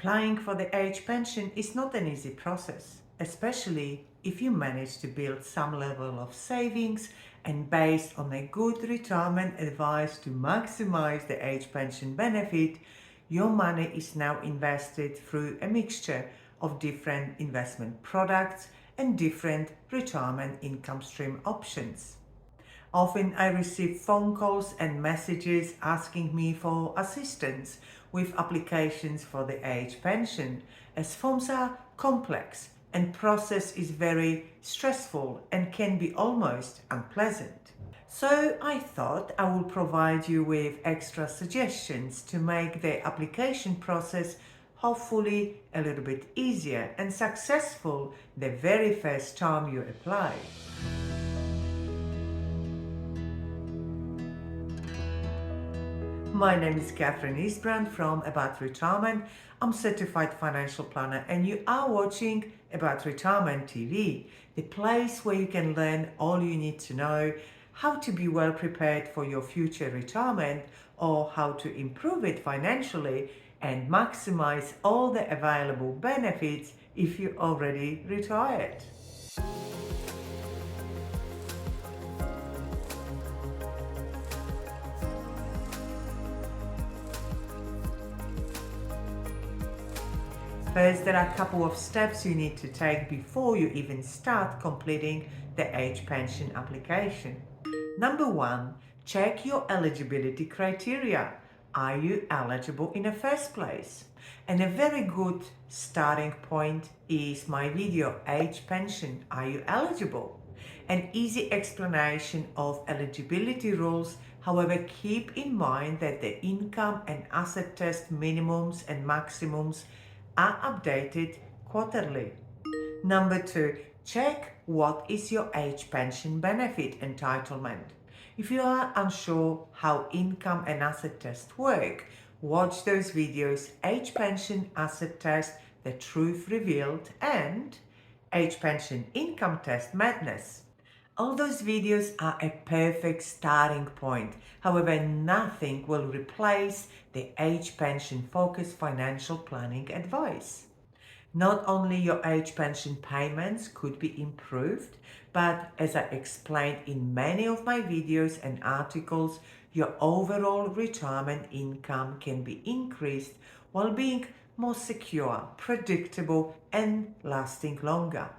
Applying for the age pension is not an easy process, especially if you manage to build some level of savings and based on a good retirement advice to maximize the age pension benefit, your money is now invested through a mixture of different investment products and different retirement income stream options. Often I receive phone calls and messages asking me for assistance with applications for the age pension, as forms are complex and process is very stressful and can be almost unpleasant. So I thought I will provide you with extra suggestions to make the application process hopefully a little bit easier and successful the very first time you apply. My name is Catherine Eastbrand from About Retirement. I'm certified financial planner and you are watching About Retirement TV, the place where you can learn all you need to know, how to be well prepared for your future retirement or how to improve it financially and maximize all the available benefits if you're already retired. First, there are a couple of steps you need to take before you even start completing the age pension application. Number one, check your eligibility criteria. Are you eligible in the first place? And a very good starting point is my video, Age Pension, Are You Eligible? An easy explanation of eligibility rules. However, keep in mind that the income and asset test minimums and maximums are updated quarterly. Number two, check what is your age pension benefit entitlement. If you are unsure how income and asset test work, watch those videos, Age Pension Asset Test, The Truth Revealed, and Age Pension Income Test Madness. All those videos are a perfect starting point. However, nothing will replace the age pension focused financial planning advice. Not only your age pension payments could be improved, but as I explained in many of my videos and articles, your overall retirement income can be increased while being more secure, predictable, and lasting longer.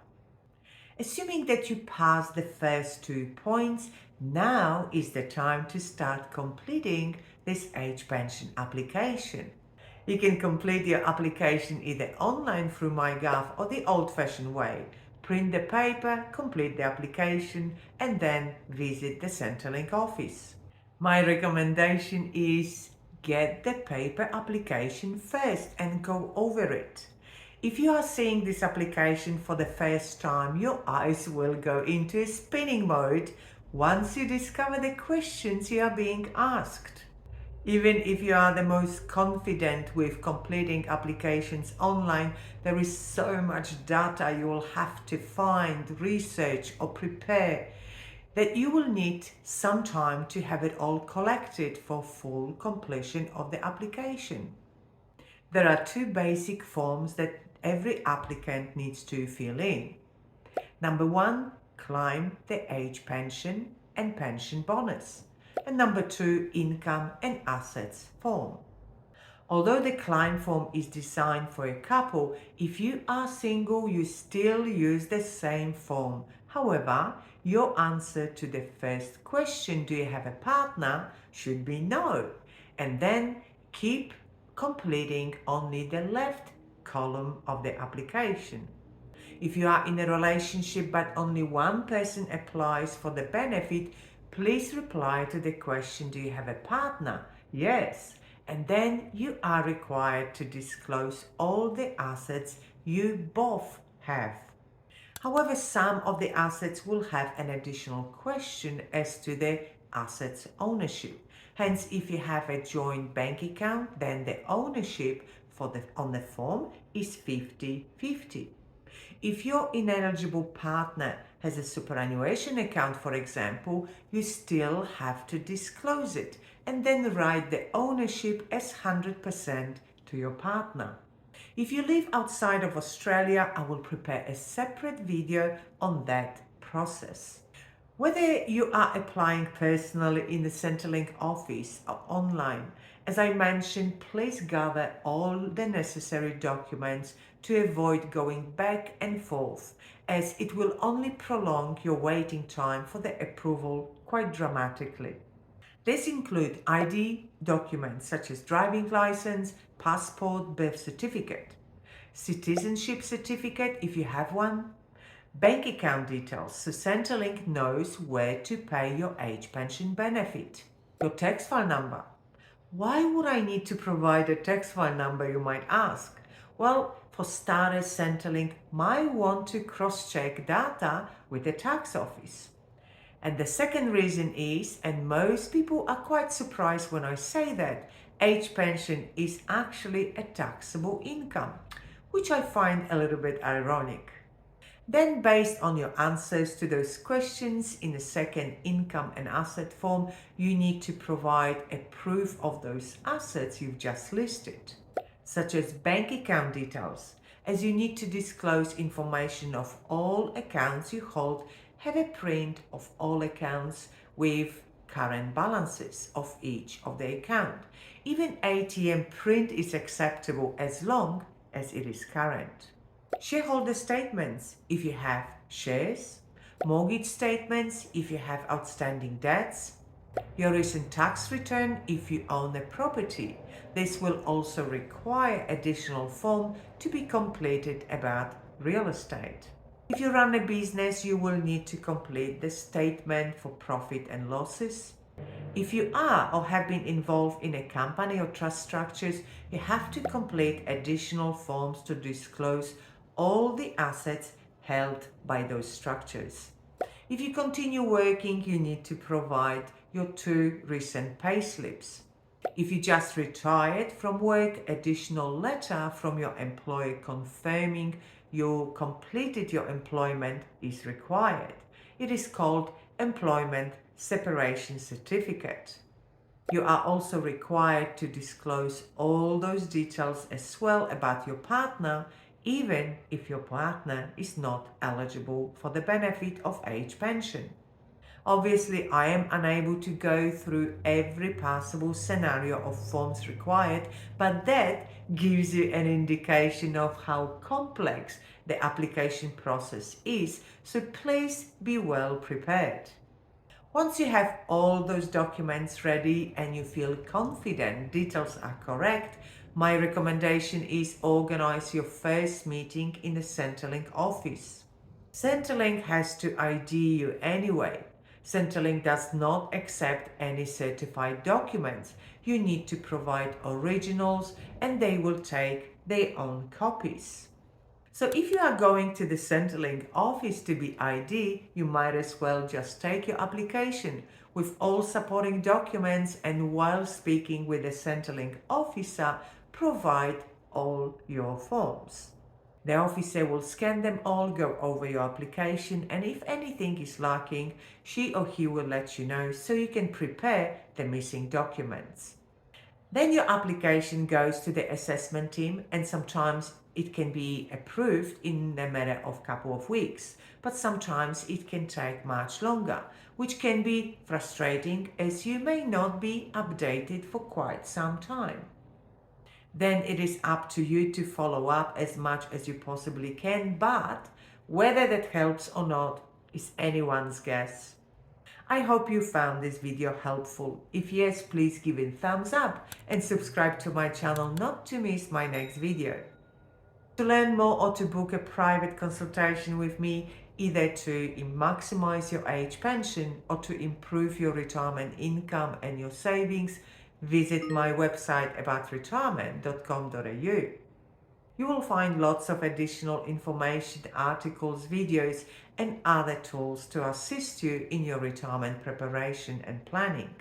Assuming that you pass the first 2 points, now is the time to start completing this age pension application. You can complete your application either online through MyGov or the old-fashioned way. Print the paper, complete the application, and then visit the Centrelink office. My recommendation is get the paper application first and go over it. If you are seeing this application for the first time, your eyes will go into a spinning mode once you discover the questions you are being asked. Even if you are the most confident with completing applications online, there is so much data you will have to find, research, or prepare that you will need some time to have it all collected for full completion of the application. There are 2 basic forms that every applicant needs to fill in. Number 1, claim the age pension and pension bonus. And number 2, income and assets form. Although the claim form is designed for a couple, if you are single, you still use the same form. However, your answer to the first question, do you have a partner, should be no. And then keep completing only the left column of the application. If you are in a relationship but only one person applies for the benefit, please reply to the question, do you have a partner? Yes. And then you are required to disclose all the assets you both have. However, some of the assets will have an additional question as to the assets ownership. Hence, if you have a joint bank account, then the ownership on the form is 50-50. If your ineligible partner has a superannuation account, for example, you still have to disclose it and then write the ownership as 100% to your partner. If you live outside of Australia, I will prepare a separate video on that process. Whether you are applying personally in the Centrelink office or online, as I mentioned, please gather all the necessary documents to avoid going back and forth, as it will only prolong your waiting time for the approval quite dramatically. These include ID documents such as driving license, passport, birth certificate, citizenship certificate if you have one, bank account details so Centrelink knows where to pay your age pension benefit, your tax file number. Why would I need to provide a tax file number, you might ask? Well, for starters, Centrelink might want to cross-check data with the tax office. And the second reason is, and most people are quite surprised when I say that, age pension is actually a taxable income, which I find a little bit ironic. Then, based on your answers to those questions in the second income and asset form, you need to provide a proof of those assets you've just listed, such as bank account details, as you need to disclose information of all accounts you hold. Have a print of all accounts with current balances of each of the account. Even ATM print is acceptable as long as it is current. Shareholder statements if you have shares, mortgage statements if you have outstanding debts, your recent tax return if you own a property. This will also require additional form to be completed about real estate. If you run a business, you will need to complete the statement for profit and losses. If you are or have been involved in a company or trust structures, you have to complete additional forms to disclose all the assets held by those structures. If you continue working, you need to provide your 2 recent payslips. If you just retired from work, additional letter from your employer confirming you completed your employment is required. It is called Employment Separation Certificate. You are also required to disclose all those details as well about your partner, even if your partner is not eligible for the benefit of age pension. Obviously, I am unable to go through every possible scenario of forms required, but that gives you an indication of how complex the application process is, so please be well prepared. Once you have all those documents ready and you feel confident details are correct, my recommendation is organize your first meeting in the Centrelink office. Centrelink has to ID you anyway. Centrelink does not accept any certified documents. You need to provide originals and they will take their own copies. So if you are going to the Centrelink office to be ID, you might as well just take your application with all supporting documents and while speaking with the Centrelink officer, provide all your forms. The officer will scan them all, go over your application, and if anything is lacking, she or he will let you know so you can prepare the missing documents. Then your application goes to the assessment team and sometimes it can be approved in a matter of a couple of weeks, but sometimes it can take much longer, which can be frustrating as you may not be updated for quite some time. Then it is up to you to follow up as much as you possibly can, but whether that helps or not is anyone's guess. I hope you found this video helpful. If yes, please give it a thumbs up and subscribe to my channel not to miss my next video. To learn more or to book a private consultation with me, either to maximize your age pension or to improve your retirement income and your savings, visit my website aboutretirement.com.au. You will find lots of additional information, articles, videos, and other tools to assist you in your retirement preparation and planning.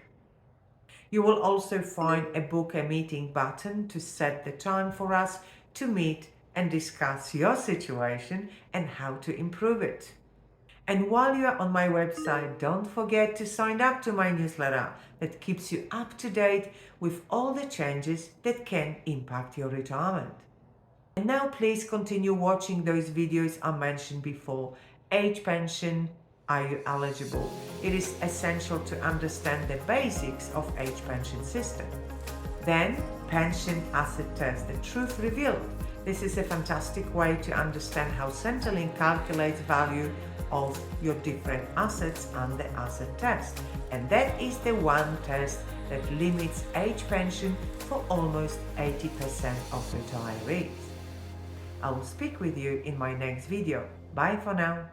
You will also find a book a meeting button to set the time for us to meet and discuss your situation and how to improve it. And while you are on my website, don't forget to sign up to my newsletter that keeps you up to date with all the changes that can impact your retirement. And now please continue watching those videos I mentioned before. Age pension, are you eligible? It is essential to understand the basics of age pension system. Then, pension asset test, the truth revealed. This is a fantastic way to understand how Centrelink calculates value of your different assets and the asset test. And that is the one test that limits age pension for almost 80% of retirees. I will speak with you in my next video. Bye for now.